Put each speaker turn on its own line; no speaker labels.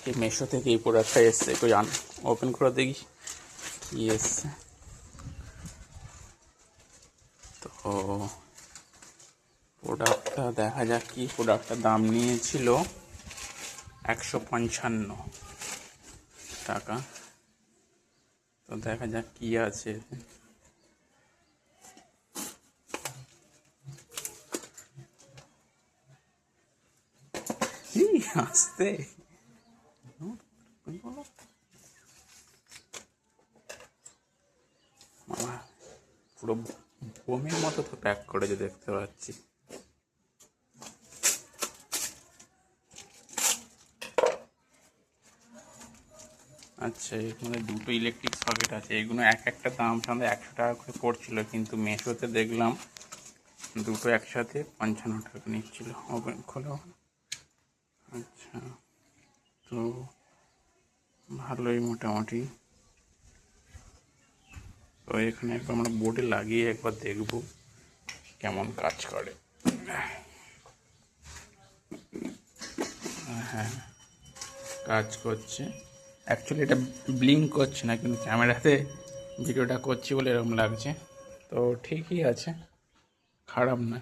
আজকে মেশো থেকে এই প্রোডাক্টটা এসছে, একটু ওপেন করে দেখি কি এসছে। তো প্রোডাক্টটা দেখা যাক কি। প্রোডাক্টটার দাম নিয়েছিল 155 টাকা। তো দেখা যাক কি আছে। আসতে পুরো বোমের মতো তো প্যাক করেছে, দেখতে পাচ্ছি। আচ্ছা, এখানে দুটো ইলেকট্রিক সকেট আছে। এগুলো এক একটা দাম সামনে 100 টাকা করে পড়ছিল, কিন্তু মেশোতে দেখলাম দুটো একসাথে 55 টাকা নিচ্ছিল। ওপেন খোলো। আচ্ছা, তো ভালোই মোটামুটি। তো এখানে একবার আমরা বোর্ডে লাগিয়ে একবার দেখব কেমন কাজ করে। হ্যাঁ, কাজ করছে। অ্যাকচুয়ালি এটা ব্লিঙ্ক করছে না, কিন্তু ক্যামেরাতে ভিডিওটা করছি বলে এরকম লাগছে। তো ঠিকই আছে, খারাপ না।